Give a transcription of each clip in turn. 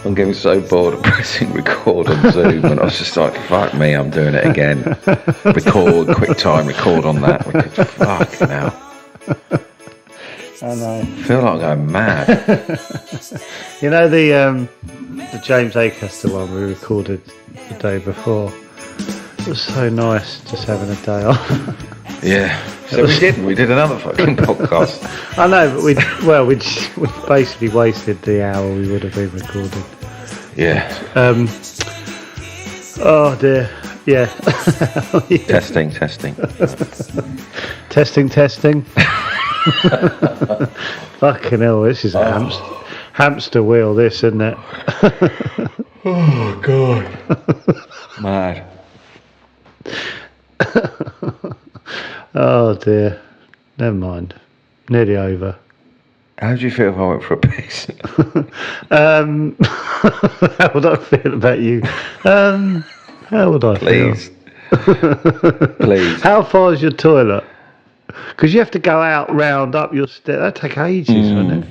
I'm getting so bored of pressing record on Zoom, and I was just like, fuck me, I'm doing it again. Record, QuickTime, record on that. Fucking hell. I know. I feel like I'm going mad. You know the James Acaster one we recorded the day before? It was so nice just having a day off. Yeah. So we did another fucking podcast. I know, but we basically wasted the hour we would have been recording. Yeah. Oh dear. Yeah. Testing. Testing. Fucking hell, this is a hamster wheel, this, isn't it? Oh, God. Mad. Oh, dear. Never mind. Nearly over. How do you feel if I went for a piss? How would I feel about you? How would I feel? Please. How far is your toilet? Because you have to go out, round up your stairs. That'd take ages, wouldn't it?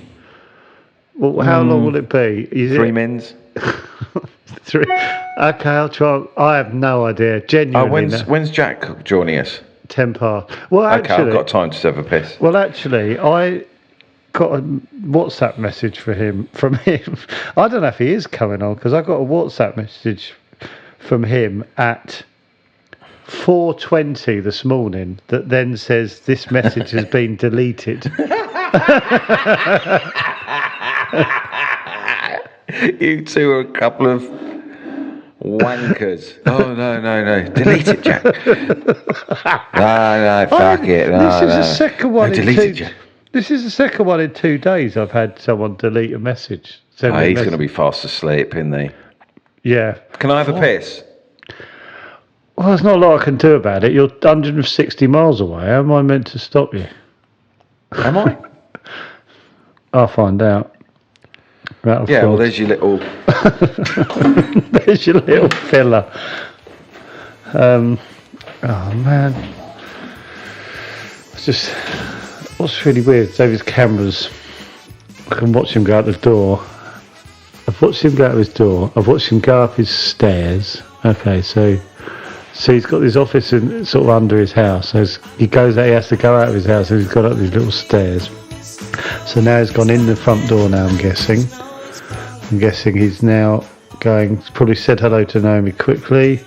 Well, how long will it be? 3 mins. 3. Okay, I'll try. I have no idea. Genuinely. When's Jack joining us? 10 past. Well, actually, okay, I've got time to have a piss. Well, actually, I got a WhatsApp message from him. I don't know if he is coming on, because I got a WhatsApp message from him at 4:20 this morning that then says this message has been deleted. You two are a couple of wankers. Oh, no. Delete it, Jack. No, fuck it. This is the second one in delete it, Jack. This is the second one in 2 days I've had someone delete a message. He's going to be fast asleep, isn't he? Yeah. Can I have a piss? Well, there's not a lot I can do about it. You're 160 miles away. How am I meant to stop you? Am I? I'll find out. Yeah, well, there's your little... There's your little filler. Oh, man. It's just... What's really weird, David's cameras, I can watch him go out the door. I've watched him go out his door. I've watched him go up his stairs. Okay, so he's got his office sort of under his house. So he has to go out of his house, and he's got up these little stairs. So now he's gone in the front door now, I'm guessing. He's now he's probably said hello to Naomi quickly.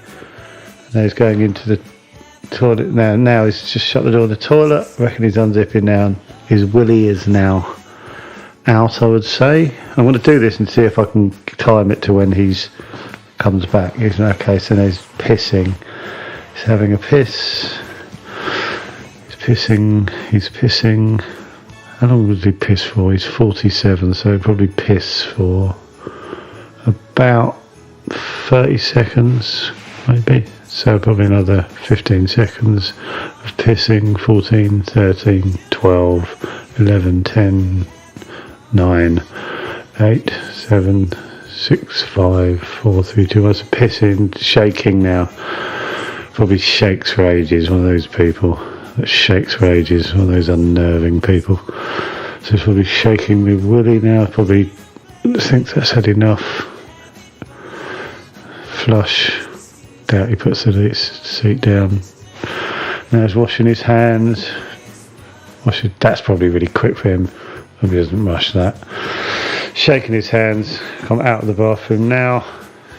Now he's going into the toilet. Now he's just shut the door of the toilet. I reckon he's unzipping now. His willy is now out, I would say. I'm going to do this and see if I can time it to when he's comes back. Okay, so now he's pissing. He's having a piss. He's pissing. How long would he piss for? He's 47, so he'll probably piss for about 30 seconds, maybe. So probably another 15 seconds of pissing. 14, 13, 12, 11, 10, 9, 8, 7, 6, 5, 4, 3, 2, 1. So pissing, shaking now. Probably shakes for ages, one of those people that shakes for ages, one of those unnerving people. So he's probably shaking me willy now. Probably thinks that's had enough. Flush. Doubt he puts the seat down. Now he's washing his hands. That's probably really quick for him. Probably doesn't rush that. Shaking his hands. Come out of the bathroom now.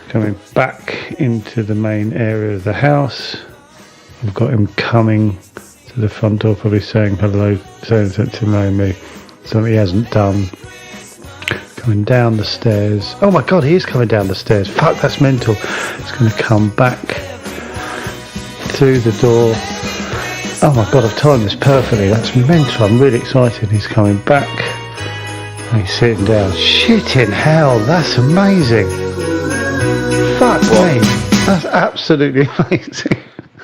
Coming back into the main area of the house. I've got him coming to the front door, probably saying hello, saying something to Naomi. Something he hasn't done. Coming down the stairs. Oh my God, he is coming down the stairs. Fuck, that's mental. He's going to come back through the door. Oh my God, I've timed this perfectly. That's mental. I'm really excited. He's coming back. And he's sitting down. Shit in hell, that's amazing. Fuck me. That's absolutely amazing.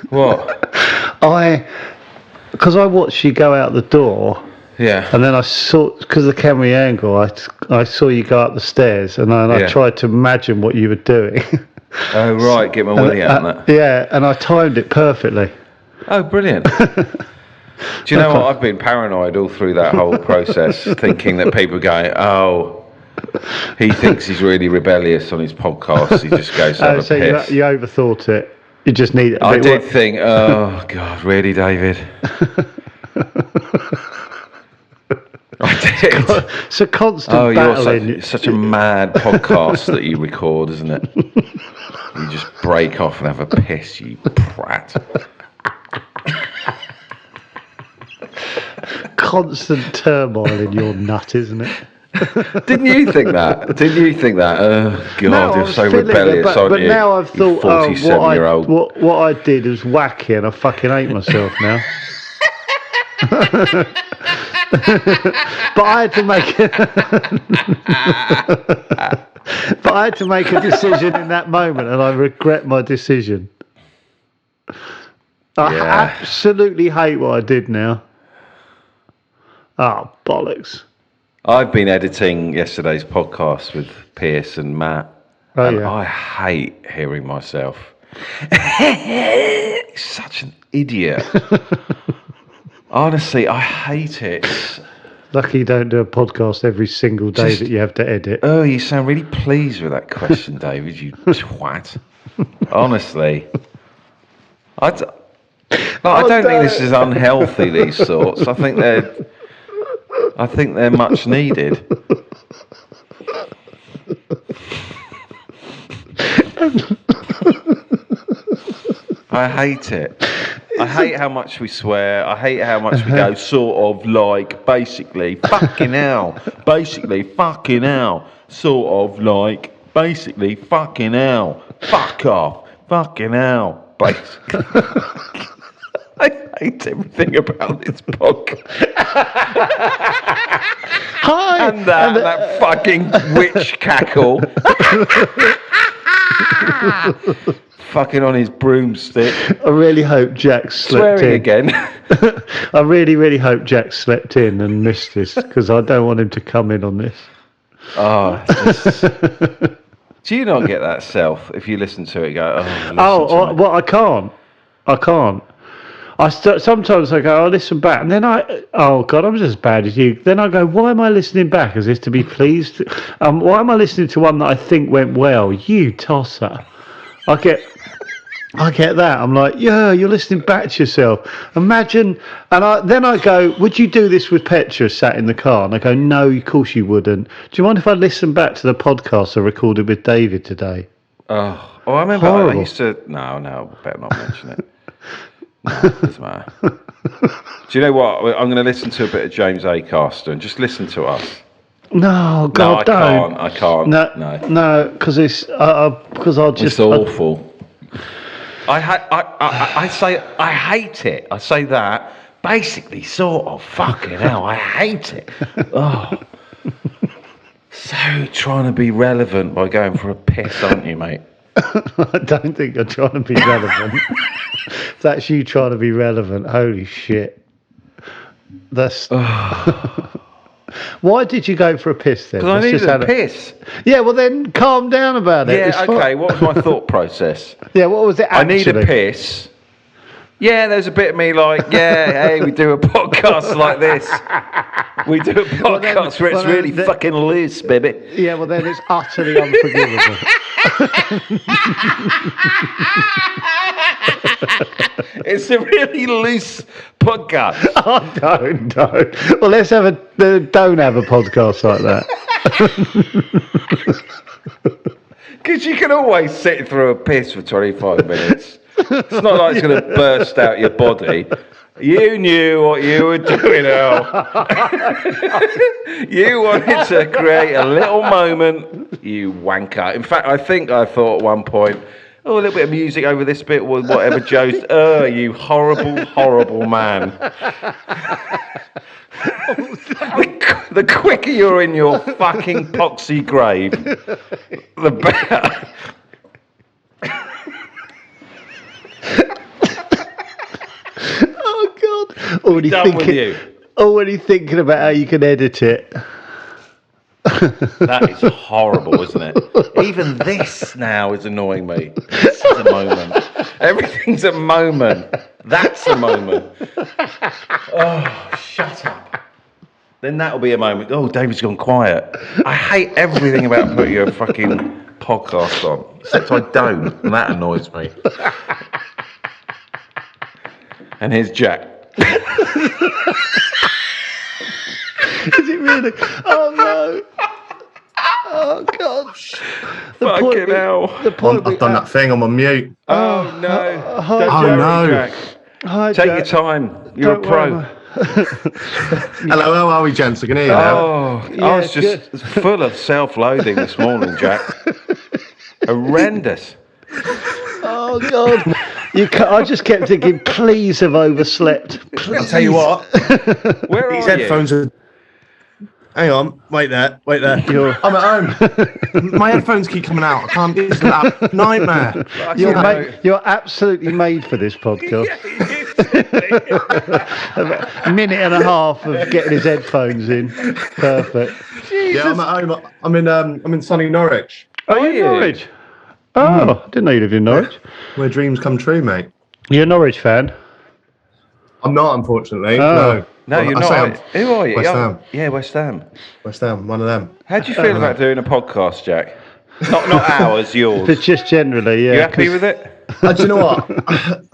What? Because I watched you go out the door. Yeah. And then I saw, because of the camera angle, I saw you go up the stairs, and then I tried to imagine what you were doing. Oh, right, get my willy out on that. Yeah, and I timed it perfectly. Oh, brilliant. Do you know what? I've been paranoid all through that whole process, thinking that people are going, oh, He thinks he's really rebellious on his podcast. He just goes to have a piss. You overthought it. You just need it. I did think, oh God, really, David? I did. It's a constant battle. It's such a mad podcast that you record, isn't it? You just break off and have a piss, you prat. Constant turmoil in your nut, isn't it? Didn't you think that? Oh God, you're so rebellious, aren't you? But now I've thought, 47-year-old. What I did was wacky, and I fucking hate myself now. But I had to make a decision in that moment, and I regret my decision. I absolutely hate what I did now. Oh, bollocks. I've been editing yesterday's podcast with Pierce and Matt, and I hate hearing myself. Such an idiot. Honestly, I hate it. Lucky you don't do a podcast every single day that you have to edit. Oh, you sound really pleased with that question, David, you twat. Honestly. I don't think this is unhealthy, these thoughts. I think they're much needed. I hate it. I hate how much we swear. I hate how much we go sort of like, basically, fucking hell. Basically, fucking hell. Sort of like, basically, fucking hell. Fuck off. Fucking hell. Basically. I hate everything about this podcast. Hi! And that fucking witch cackle. Fucking on his broomstick. I really hope Jack slept Swearing in. again. I really, really hope Jack slept in and missed this, because I don't want him to come in on this. Oh, do you not get that self if you listen to it? Go, well, I can't. Sometimes I go, listen back, and then oh God, I'm just as bad as you. Then I go, why am I listening back? Is this to be pleased? Why am I listening to one that I think went well? You tosser. I get that. I'm like, yeah, you're listening back to yourself. Imagine, and then I go, would you do this with Petra sat in the car? And I go, no, of course you wouldn't. Do you mind if I listen back to the podcast I recorded with David today? I remember. Horrible. I used to. No, better not mention it. No, it doesn't matter. Do you know what? I'm going to listen to a bit of James Acaster and just listen to us. No, God, don't. I can't. No, because I'll just. It's awful. I say I hate it. I say that basically, sort of. Fucking hell, I hate it. Oh, so trying to be relevant by going for a piss, aren't you, mate? I don't think you're trying to be relevant. If that's you trying to be relevant, holy shit. That's. Why did you go for a piss then? Because I needed a piss. Yeah, well then calm down about it. Yeah, okay, what was my thought process? Yeah, what was it actually? I need a piss. Yeah, there's a bit of me like, hey, we do a podcast like this. We do a podcast where it's really fucking loose, baby. Yeah, well then it's utterly unforgivable. It's a really loose podcast. Oh, don't. Well, don't have a podcast like that. Because you can always sit through a piss for 25 minutes. It's not like it's going to burst out your body. You knew what you were doing, Al. You wanted to create a little moment, you wanker. In fact, I thought at one point, a little bit of music over this bit, whatever Joe's. Oh, you horrible, horrible man. The quicker you're in your fucking poxy grave, the better. Oh God! Already thinking about how you can edit it. That is horrible, isn't it? Even this now is annoying me. This is a moment. Everything's a moment. That's a moment. Oh, shut up. then that'll be a moment. Oh, David's gone quiet. I hate everything about putting a fucking podcast on, except I don't, and that annoys me. And here's Jack. Is it really? Oh no! Oh gosh! Fucking hell! I've done that thing. I'm on mute. Oh no! Hi, Don't oh, worry, no. Jack. Hi, Take Jack. your time. You're Don't a pro. worry, Hello, how are we, gents? I can hear you now. Oh, I was just full of self-loathing this morning, Jack. Horrendous. Oh God! I just kept thinking, please have overslept. Please. I'll tell you what. Where These are headphones are. Hang on, wait there. You're- I'm at home. My headphones keep coming out. I can't. It's a nightmare. You're absolutely made for this podcast. A minute and a half of getting his headphones in. Perfect. Yeah, I'm at home. I'm in sunny Norwich, Are you in Norwich? Oh, I didn't know you lived in Norwich. where dreams come true, mate. You're a Norwich fan? I'm not, unfortunately. Oh. No, you're I say not. Who are you? West Ham. Yeah, West Ham. West Ham, one of them. How do you feel about doing a podcast, Jack? Not ours, yours. But just generally, yeah. You happy with it? Do you know what?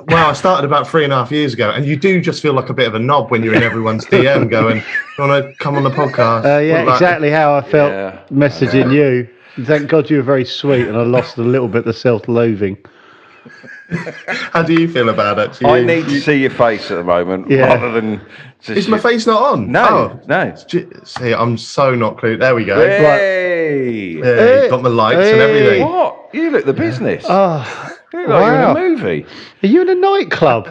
Well, I started about 3.5 years ago, and you do just feel like a bit of a knob when you're in everyone's DM going, "You want to come on the podcast?" Yeah, exactly how I felt Yeah. messaging you. Thank God you were very sweet, and I lost a little bit of self-loathing. How do you feel about it? I need to see your face at the moment, Yeah. rather than just. Is my face not on? No, no. See, I'm so not clued. There we go. Hey! Yeah, got my lights and everything. What? You look the business. Oh, You look like you're in wow. a movie. Are you in a nightclub?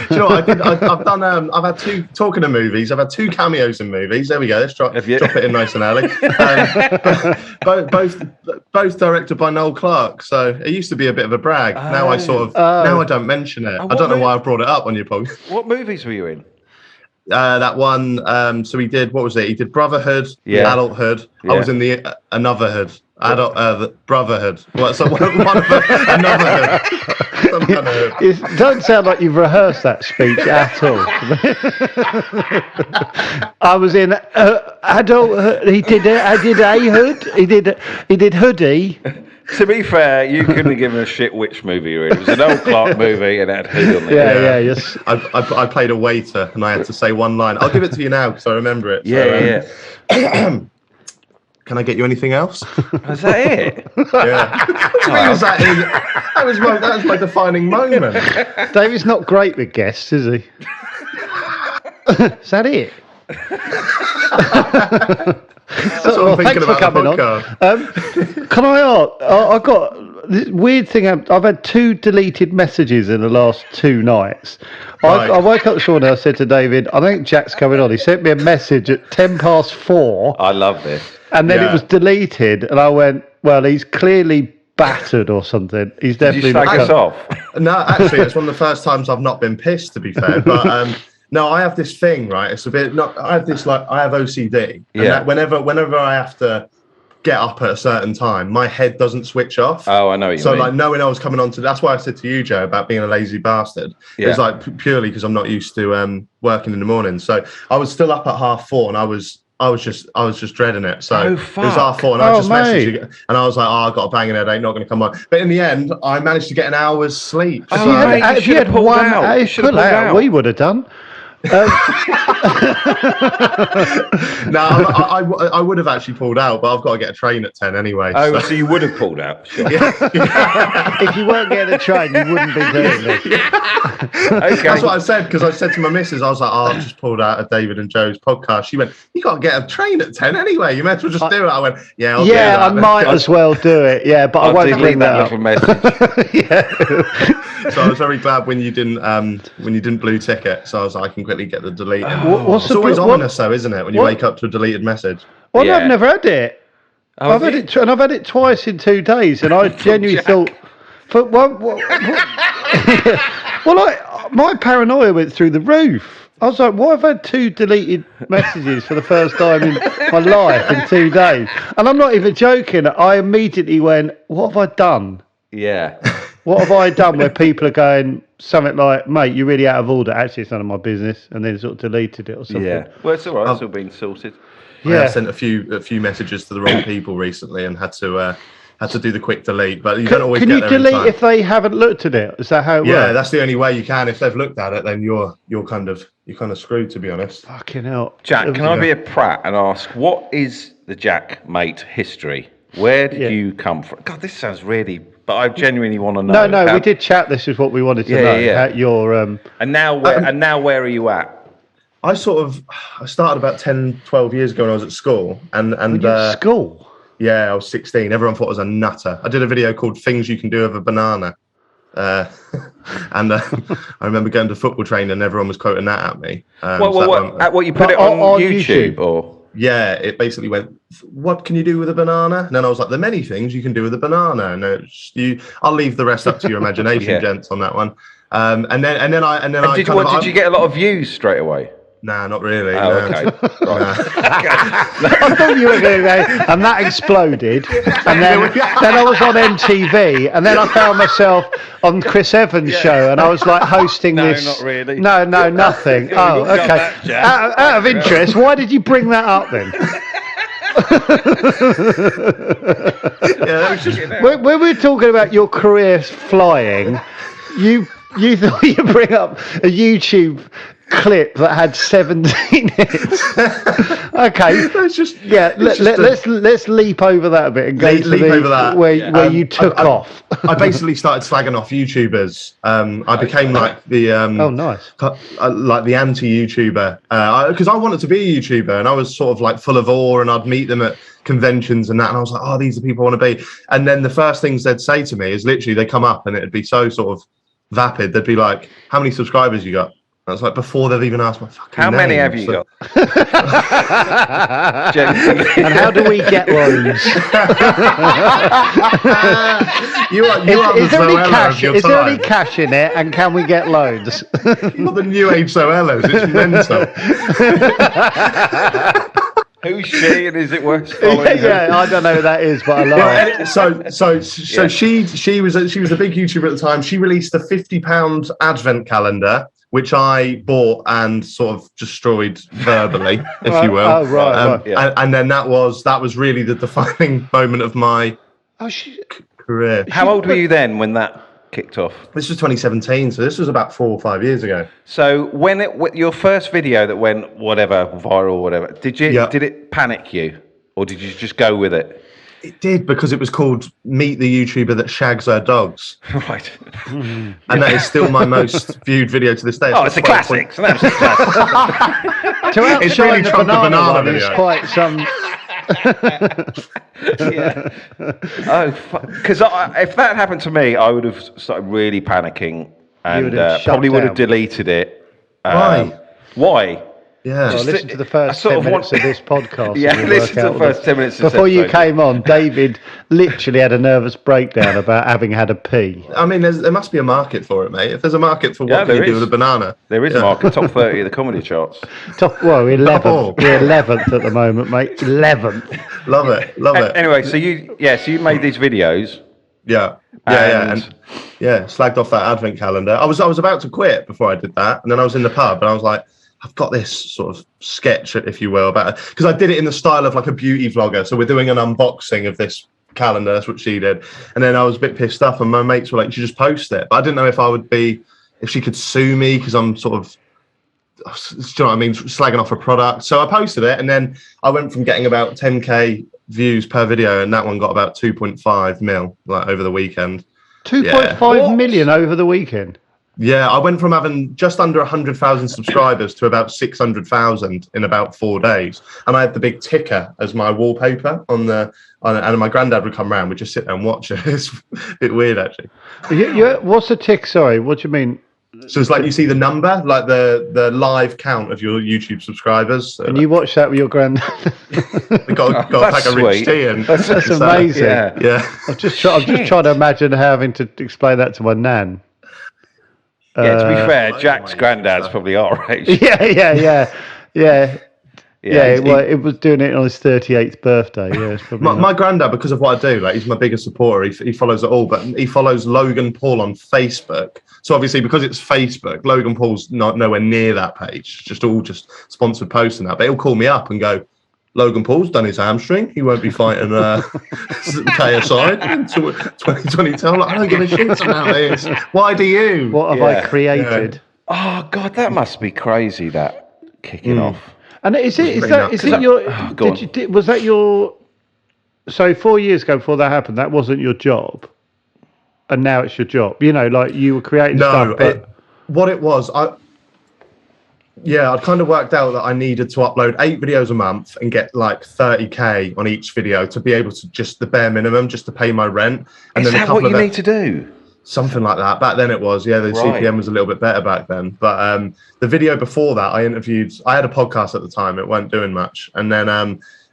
Do you know what? I've done. I've had two. Talking of movies, I've had 2 cameos in Movies. There we go. Let's drop Have you? it in nice and early. Both directed by Noel Clarke. So it used to be a bit of a brag. Now I sort of. Now I don't mention it. I don't know why I brought it up on your podcast. What movies were you in? That one. So he did. What was it? He did Brotherhood, Yeah. Adulthood. Yeah. I was in the Anotherhood. The Brotherhood. What? So one of Anotherhood. Some kind of hood. It don't sound like you've rehearsed that speech at all. I was in adult. He did a hood. He did hoodie. To be fair, you couldn't have given a shit which movie you were in. It was an old Clark movie and it had hood on it. Yeah. Yes. I played a waiter and I had to say one line. I'll give it to you now because I remember it. Yeah. Can I get you anything else? Is that it? Yeah. That was my defining moment. David's not great with guests, is he? Is that it? That's what I'm thinking about the podcast. Can I ask? I got this weird thing. I've had 2 deleted messages in the last 2 nights. Right. I woke up this morning. I said to David, "I think Jack's coming on." He sent me a message at 4:10, I love this. and then Yeah. it was deleted. And I went, "Well, he's clearly battered or something. He's Did you definitely slag us off? No, actually, it's one of the first times I've not been pissed, to be fair. But no, I have this thing, right? It's a bit. I have this I have OCD. And Yeah. that whenever I have to get up at a certain time, my head doesn't switch off. Oh, I know what you So mean. like knowing I was coming on to, that's why I said to you, Joe, about being a lazy bastard. Yeah. It's like purely because I'm not used to working in the morning. So I was still up at 4:30 and I was just dreading it. So Oh, it was fuck. 4:30 and I Oh, just messaged mate. you and I was like, oh, I've got a banging headache, not going to come on. But in the end, I managed to get an hour's sleep. Oh, So- mate, you if should you have had pulled one out. You should have pull pulled out, out. we would have done. No, I would have actually pulled out, but I've got to get a train at 10 anyway. Oh, so. so you would have pulled out. Sure. If you weren't getting a train, you wouldn't be doing this. Okay. That's what I said, because I said to my missus, I was like, oh, I've just pulled out of David and Joe's podcast. She went, you got to get a train at 10 anyway. You might as well just do it. I went, yeah, I'll do that. I might as well do it. Yeah, but I I'll won't delete bring that that little up. message. Yeah. So I was very glad when you didn't blue tick it. So I was like, I can quickly get the delete. What's It's the always what? ominous, though, isn't it? When you what- wake up to a deleted message. Well, Yeah. I've never had it. Oh, I've had it, and I've had it twice in 2 days, and I genuinely Jack. thought, for my paranoia went through the roof. I was like, why have I had 2 deleted messages for the first time in my life in 2 days? And I'm not even joking. I immediately went, what have I done? Yeah. What have I done where people are going something like, mate, you're really out of order. Actually, it's none of my business. And then sort of deleted it or something. Yeah. Well, it's all right. It's all been sorted. Yeah, I sent a few messages to the wrong people recently and had to do the quick delete. But you don't always get there in time. Can you delete if they haven't looked at it? Is that how it works? Yeah, that's the only way you can. If they've looked at it, then you're kind of screwed, to be honest. Fucking hell. Jack, can I be a prat and ask, what is the Jaack Maate history? Where did you come from? God, this sounds really... But I genuinely want to know. No, we did chat. This is what we wanted to know. Yeah. Your And now where are you at? I started about 10, 12 years ago when I was at school. And school? Yeah, I was 16. Everyone thought I was a nutter. I did a video called Things You Can Do with a Banana. And I remember going to football training and everyone was quoting that at me. What you put it on YouTube or? Yeah, it basically went, what can you do with a banana? And then I was like, the many things you can do with a banana. And I'll leave the rest up to your imagination, gents, on that one. Did you get a lot of views straight away? Nah, not really. Oh, okay. Right. I thought you were going to go, and that exploded. And then I was on MTV, and then I found myself on Chris Evans' show, and I was like hosting this. No, not really. No, nothing. Oh, okay. Out of interest, why did you bring that up then? When we were talking about your career flying, you thought you'd bring up a YouTube clip that had 17 hits. Okay, let's leap over that a bit and go to where you took off. I basically started slagging off YouTubers. I became like the like the anti-YouTuber because I wanted to be a YouTuber and I was sort of like full of awe and I'd meet them at conventions and that and I was like, oh, these are the people I want to be. And then the first things they'd say to me is literally they come up and it'd be so sort of vapid. They'd be like, how many subscribers you got? I was like, before they've even asked my fucking How name. many have you got? And how do we get loans? Is there any cash in it? And can we get loans? Not the new age Zoellas. It's mental. Who's she and is it worth following? I don't know who that is, but I love it. So she was a big YouTuber at the time. She released a £50 advent calendar, which I bought and sort of destroyed verbally, if you will. Oh, right. And then that was really the defining moment of my career. How old were you then when that kicked off? This was 2017, so this was about 4 or 5 years ago. So when your first video that went viral, whatever, did it panic you, or did you just go with it? It did, because it was called Meet the YouTuber That Shags Her Dogs. Right. And that is still my most viewed video to this day. It's a classic. So that's a classic. To outshine the banana one is quite some... Because if that happened to me, I would have started really panicking and probably would have deleted it. Why? Yeah. Well, listen to the first 10 minutes of this podcast. Listen to the first 10 minutes. Before you came on, David literally had a nervous breakdown about having had a pee. I mean, there must be a market for it, mate. If there's a market for what can you do with a banana. There is a market, top 30 of the comedy charts. We're 11th. We're 11th at the moment, mate. 11th. Love it. Anyway, so you made these videos. Yeah. And slagged off that advent calendar. I was about to quit before I did that, and then I was in the pub and I was like, I've got this sort of sketch, if you will, about it, because I did it in the style of like a beauty vlogger. So we're doing an unboxing of this calendar. That's what she did. And then I was a bit pissed off, and my mates were like, "You should just post it." But I didn't know if she could sue me because I'm sort of, do you know what I mean, slagging off a product. So I posted it, and then I went from getting about 10k views per video, and that one got about 2.5 mil like over the weekend. 2.5 million over the weekend. Yeah, I went from having just under 100,000 subscribers to about 600,000 in about 4 days. And I had the big ticker as my wallpaper and my granddad would come round. We'd just sit there and watch it. It's a bit weird, actually. What's the tick? Sorry, what do you mean? So it's like you see the number, like the live count of your YouTube subscribers. And you watch that with your granddad? got a pack of rich tea. And that's amazing. Yeah. I'm just trying to imagine having to explain that to my nan. Yeah, to be fair, Jack's granddad's probably our age. Yeah. It was doing it on his 38th birthday. Yeah, it's probably my granddad, because of what I do, like he's my biggest supporter. He follows it all, but he follows Logan Paul on Facebook. So obviously, because it's Facebook, Logan Paul's not nowhere near that page. Just sponsored posts and that. But he'll call me up and go, Logan Paul's done his hamstring. He won't be fighting KSI until 2022. I'm like, I don't give a shit about this. Why do you? What have I created? Yeah. Oh God, that must be crazy. That kicking off. And was that your? So 4 years ago, before that happened, that wasn't your job, and now it's your job. You know, like you were creating stuff. But what it was, I'd kind of worked out that I needed to upload 8 videos a month and get like 30k on each video to be able to just the bare minimum, just to pay my rent. And Is that what you need to do? Something like that. Back then it was, the CPM was a little bit better back then. But the video before that, I had a podcast at the time. It weren't doing much. And then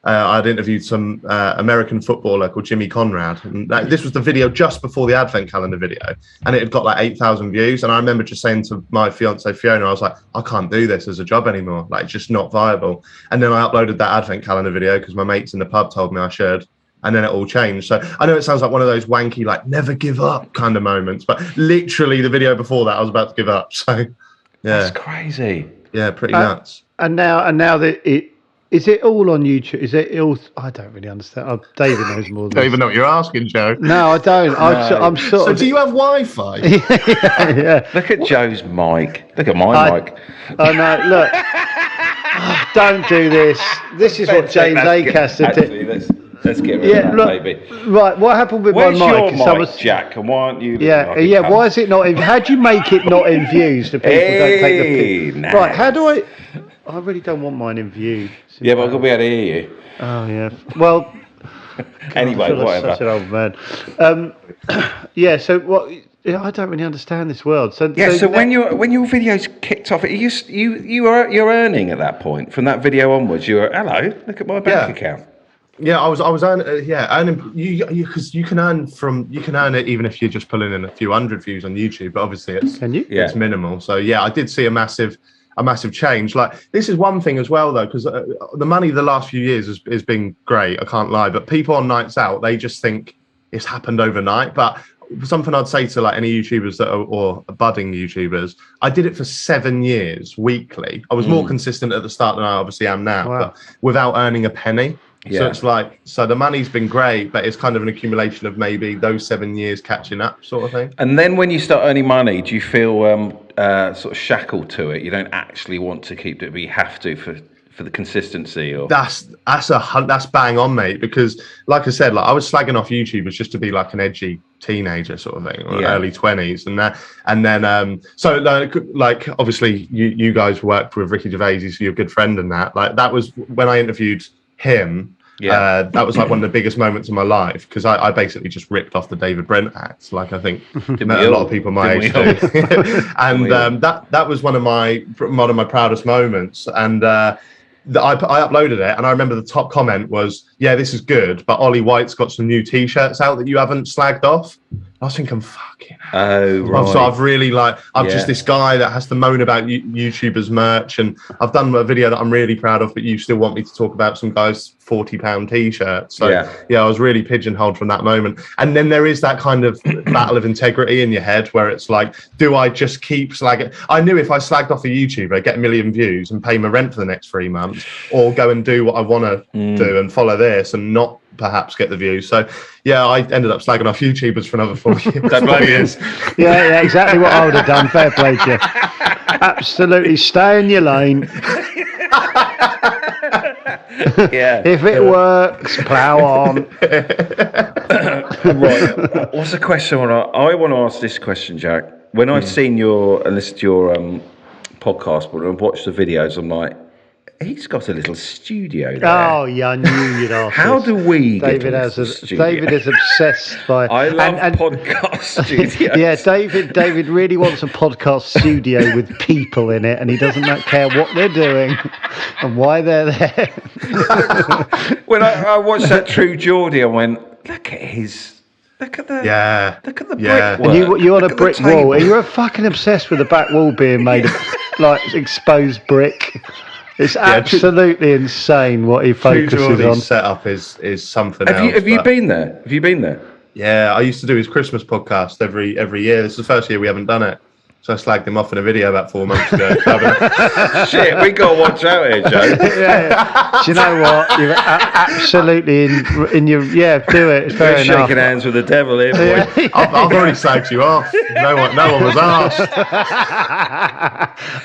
I'd interviewed some American footballer called Jimmy Conrad. And this was the video just before the Advent calendar video. And it had got like 8,000 views. And I remember just saying to my fiance, Fiona, I was like, I can't do this as a job anymore. Like, it's just not viable. And then I uploaded that Advent calendar video because my mates in the pub told me I should. And then it all changed. So I know it sounds like one of those wanky, like never give up kind of moments, but literally the video before that, I was about to give up. So yeah, that's crazy. Yeah, pretty nuts. And now that is it all on YouTube? Is it all? I don't really understand. David knows more than I don't even know what you're asking, Joe. No, I don't. I'm sort of. So do you have Wi-Fi? yeah. Look at Joe's mic. Look at my mic. Oh no! Look, don't do this. This is what James Acaster did. Let's get rid of that, baby. Right, what happened with Where's my mic? Your mic, Jack, and why aren't you? Why is it not in? How do you make it not in views? So people don't take the pic. Nice. Right, how do I? I really don't want mine in view. Yeah, but I'm gonna be able to hear you. Oh yeah. Well. Anyway, whatever. Such an old man. So what? I don't really understand this world. So when your videos kicked off, you're earning at that point from that video onwards. You were look at my bank account. Yeah, I was earning because you can earn it even if you're just pulling in a few hundred views on YouTube, but obviously it's minimal. So I did see a massive change. Like this is one thing as well though, because the money the last few years has been great. I can't lie, but people on nights out, they just think it's happened overnight. But something I'd say to like any YouTubers or budding YouTubers, I did it for 7 years weekly. I was more consistent at the start than I obviously am now, but without earning a penny. Yeah. So it's like, the money's been great, but it's kind of an accumulation of maybe those 7 years catching up sort of thing. And then when you start earning money, do you feel sort of shackled to it? You don't actually want to keep it, but you have to for the consistency? Or that's bang on, mate, because like I said, like I was slagging off YouTubers just to be like an edgy teenager sort of thing, or early 20s, and then so like obviously you guys worked with Ricky Gervais, so you're a good friend, and that was when I interviewed him. That was like one of the biggest moments of my life, because I basically just ripped off the David Brent act, like I think a lot of people my age do. And that was one of my proudest moments. And I uploaded it, and I remember the top comment was, "Yeah, this is good, but Ollie White's got some new T-shirts out that you haven't slagged off." I was thinking, fucking hell. Oh, right. So I've really I'm just this guy that has to moan about YouTubers merch, and I've done a video that I'm really proud of, but you still want me to talk about some guy's £40 T-shirt. So I was really pigeonholed from that moment. And then there is that kind of battle of integrity in your head where it's like, do I just keep slagging? I knew if I slagged off a YouTuber, get 1 million views and pay my rent for the next 3 months, or go and do what I want to do and follow this and not perhaps get the views. So I ended up slagging off YouTubers for another 4 years. Don't blame you. Yeah, exactly what I would have done. Fair play to you. Absolutely, stay in your lane. If it works, plough on. Right. What's the question? I want to ask this question, Jack. When I've seen and listened to your podcast, but I've watched the videos, I'm like, he's got a little studio there. Oh, yeah, I knew you'd ask. How do we David get a studio? David is obsessed by... I love podcast studios. Yeah, David really wants a podcast studio with people in it, and he doesn't care what they're doing and why they're there. When I watched that True Geordie, I went, look at the brickwork. And you on a brick wall, and you're fucking obsessed with the back wall being made of like exposed brick. It's absolutely insane what he focuses on. Setup is something else. Have you been there? Have you been there? Yeah, I used to do his Christmas podcast every year. This is the first year we haven't done it. So I slagged him off in a video about 4 months ago. Shit, we got to watch out here, Joe. Do you know what? You're absolutely in your... Yeah, do it. It's fair enough. Shaking hands with the devil here, boy. I've already slagged you off. No one was asked.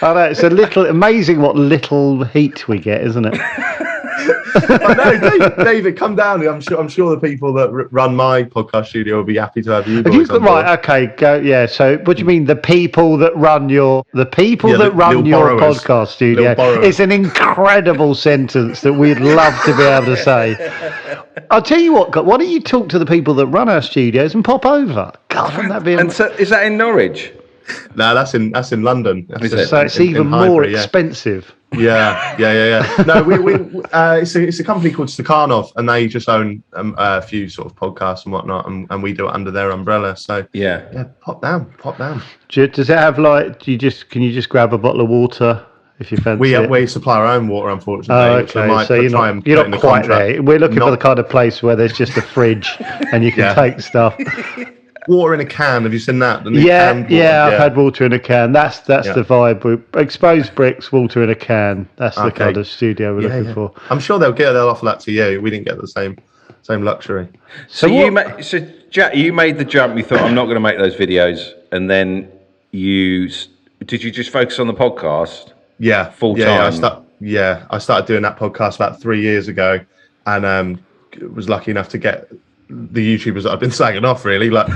I know, it's amazing what little heat we get, isn't it? I know, David, come down. I'm sure the people that run my podcast studio will be happy to have you boys on board. Right, okay, go. Yeah. So, what do you mean? The people that run your podcast studio is an incredible sentence that we'd love to be able to say. I'll tell you what. Why don't you talk to the people that run our studios and pop over? God, wouldn't that be? So, is that in Norwich? No, that's in London. So it's even more expensive. Yeah. No, it's a company called Stakhanov, and they just own a few sort of podcasts and whatnot, and we do it under their umbrella. So yeah, pop down. Does it have can you just grab a bottle of water if you fancy it? We supply our own water, unfortunately. Oh, okay. So you're not quite there. We're looking for the kind of place where there's just a fridge and you can take stuff. Water in a can. Have you seen that? I've had water in a can. That's the vibe. Exposed bricks, water in a can. That's the kind of studio we're looking for. I'm sure they'll offer that to you. We didn't get the same luxury. So Jack, you made the jump. You thought, I'm not going to make those videos, and then did you just focus on the podcast? Yeah, full time. I started doing that podcast about 3 years ago, and was lucky enough to get the YouTubers that I've been slagging off, really, like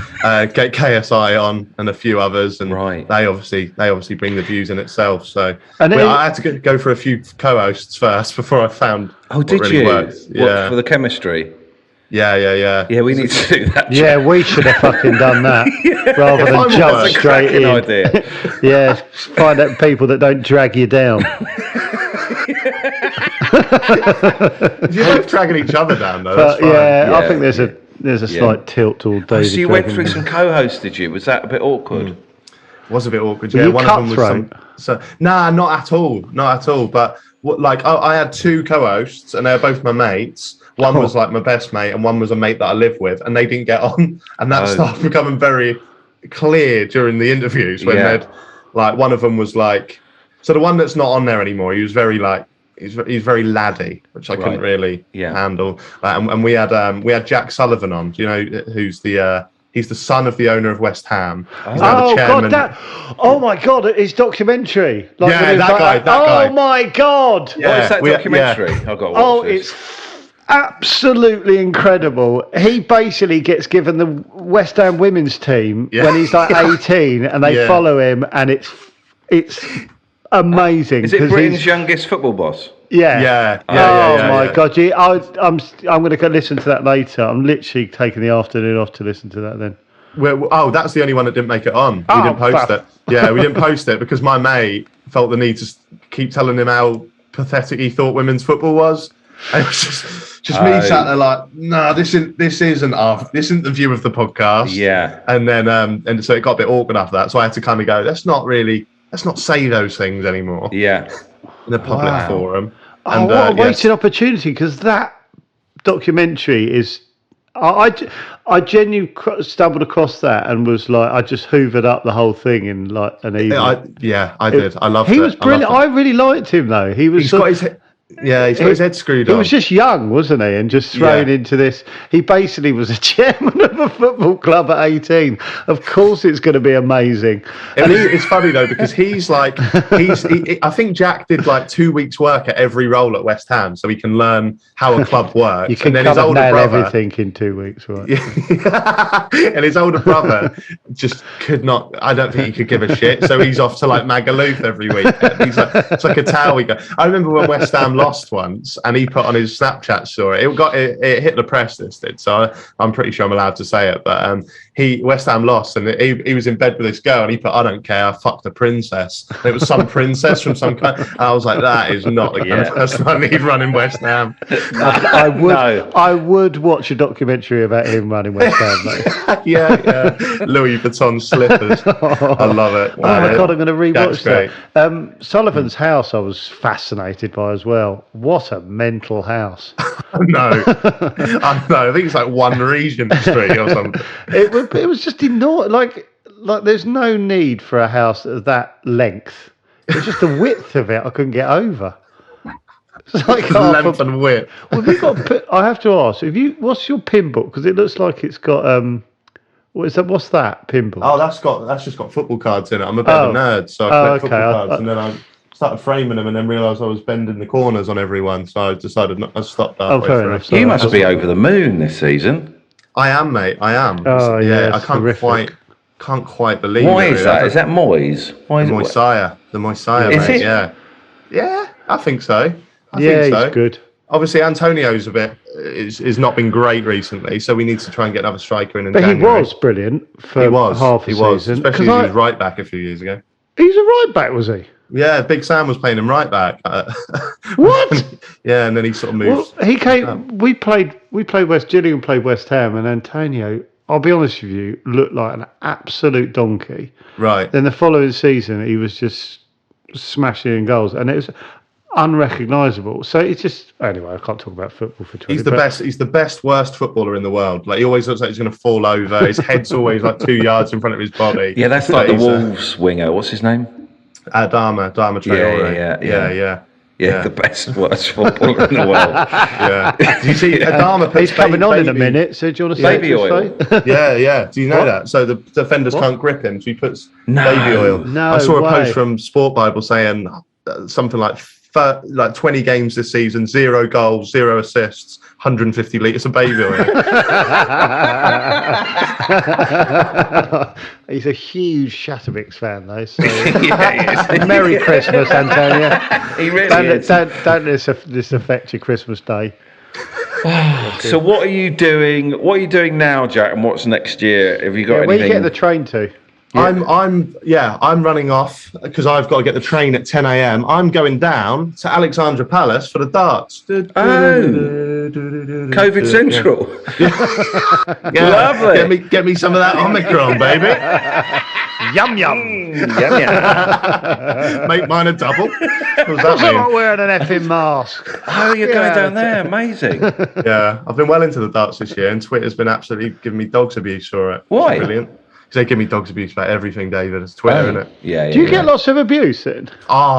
get KSI on and a few others, and they obviously bring the views in itself. So I had to go for a few co-hosts first before I found. Oh, did really you? Worked. Yeah, for the chemistry. Yeah. Yeah, we need to do that. Yeah, we should have fucking done that rather than jump straight in. Idea. Yeah, find out people that don't drag you down. You're both dragging each other down, though. But, I think there's a slight tilt toward David. So you went through some co-hosts, did you? Was that a bit awkward? It was a bit awkward. Were you one cutthroat? of them was not at all. But I had two co-hosts, and they were both my mates. One was like my best mate, and one was a mate that I live with, and they didn't get on, and that started becoming very clear during the interviews when they'd one of them was like, so the one that's not on there anymore, he was very he's very laddie, which I couldn't really handle. And we had Jack Sullivan on. Do you know who's he's the son of the owner of West Ham. Oh my God, his documentary. That guy. Oh my God. Yeah. What is that documentary? I've got to watch this. It's absolutely incredible. He basically gets given the West Ham women's team when he's like 18, and they follow him, and it's amazing. Is it Britain's youngest football boss? Yeah. Oh my God! I'm going to go listen to that later. I'm literally taking the afternoon off to listen to that then. That's the only one that didn't make it on. We didn't post it. Yeah, we didn't post it because my mate felt the need to keep telling him how pathetic he thought women's football was. And it was just me sat there like, no, this isn't the view of the podcast. Yeah. And then and so it got a bit awkward after that. So I had to kind of go, let's not say those things anymore. Yeah. In a public forum. And, what a wasted opportunity, because that documentary is... I genuinely stumbled across that and was like, I just hoovered up the whole thing in like an evening. I did. I loved it. He was brilliant. I really liked him though. He's got his head screwed on. He was just young, wasn't he? And just thrown into this. He basically was a chairman of a football club at 18. Of course it's going to be amazing. It's funny though, because I think Jack did like 2 weeks work at every role at West Ham, so he can learn how a club works. You can nail everything in 2 weeks, right? And his older brother just could not, I don't think he could give a shit. So he's off to like Magaluf every week. It's like a towel. I remember when West Ham lost once, and he put on his Snapchat story. It hit the press. This did, so I'm pretty sure I'm allowed to say it. But West Ham lost, and he was in bed with this girl, and he put, "I don't care, I fucked the princess." And it was some princess from some country. I was like, that is not the kind of person I need running West Ham. I would watch a documentary about him running West Ham, mate. yeah. Louis Vuitton slippers. I love it. Oh my God, I'm going to rewatch that. Sullivan's House I was fascinated by as well. What a mental house. No. I think it's like one Regent Street or something. It was just enormous. Like there's no need for a house of that length. It's just the width of it I couldn't get over. It's like length and width. Well, I have to ask, what's your pin book? Because it looks like it's got what's that pin book? Oh, that's just got football cards in it. I'm a bit of a nerd, so I collect football cards, and then I started framing them, and then realised I was bending the corners on everyone, so I decided not to stop that. Oh, fair enough. You must be over the moon this season. I am, mate. I am. Oh yeah, I can't quite believe Why it. Is that? Is that Moyes? Why is the Moyes, is mate? It? Yeah, I think so. He's good. Obviously, Antonio's is not been great recently, so we need to try and get another striker in. But January. He was brilliant for half a season. Especially as he was right back a few years ago. He's a right back, was he? Yeah, Big Sam was playing him right back. What? Yeah, and then he sort of moved. Well, he came. We played Gillingham played West Ham, and Antonio, I'll be honest with you, looked like an absolute donkey. Right. Then the following season, he was just smashing in goals, and it was unrecognisable. So it's just anyway. I can't talk about football for 20. He's the best. He's the best worst footballer in the world. Like he always looks like he's going to fall over. His head's always like 2 yards in front of his body. Yeah, that's like the Wolves winger. What's his name? Adama Traore. Yeah, the best worst footballer in the world. Yeah. Do you see Adama? He's coming on in a minute. So do you want to say baby oil? Yeah. Do you know that? So the defenders can't grip him. So he puts baby oil. No, I saw a post from Sport Bible saying something like 20 games this season, 0 goals, 0 assists, 150 litres of baby oil. He's a huge Shattervix fan, though. So Merry Christmas, Antonio. He really is. Don't this affect your Christmas day. So what are you doing? What are you doing now, Jack? And what's next year? Have you got anything? Where are you getting the train to? Yeah. I'm running off because I've got to get the train at 10 a.m. I'm going down to Alexandra Palace for the darts. COVID Central. Yeah. Lovely. Get me some of that Omicron, baby. Yum yum. Make mine a double. What does that I'm mean? not wearing an effing mask. Oh, you're going down there. Amazing. Yeah, I've been well into the darts this year, and Twitter's been absolutely giving me dogs abuse for it. Why? Brilliant. They give me dogs abuse about everything, David. It's Twitter, isn't it? Yeah. Do you get lots of abuse then?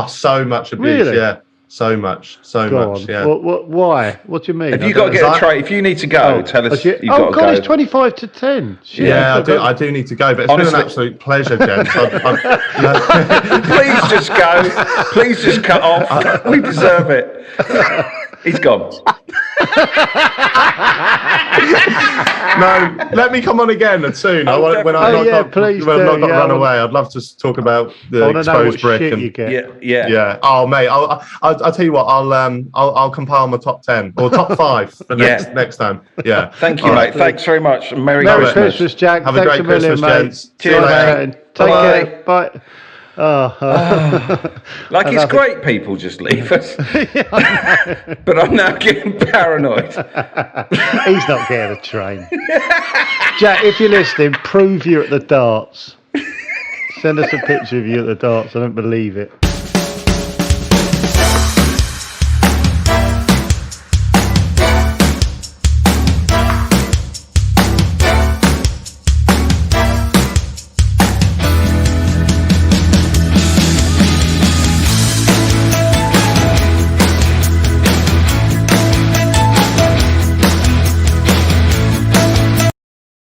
So much abuse. Really? Yeah, so much. Yeah. Why? What do you mean? Have you got to get a train? If you need to go, tell us. You've got to go. It's 25 to 10. Shit. Yeah, I do need to go, but it's been an absolute pleasure, gents. Please just go. Please just cut off. We deserve it. He's gone. No, let me come on again soon. When I'm not run away. I'd love to talk about the exposed brick and yeah. Oh, mate, I'll tell you what. I'll compile my top 10 or top 5 for next time. Yeah. Thank you, mate. Thanks very much. Merry Christmas, Jack. Have a great Christmas, gents. Cheers, mate. Take care. Bye. It's great people just leave us. But I'm now getting paranoid. He's not getting a train. Jack, if you're listening, prove you're at the darts. Send us a picture of you at the darts. I don't believe it.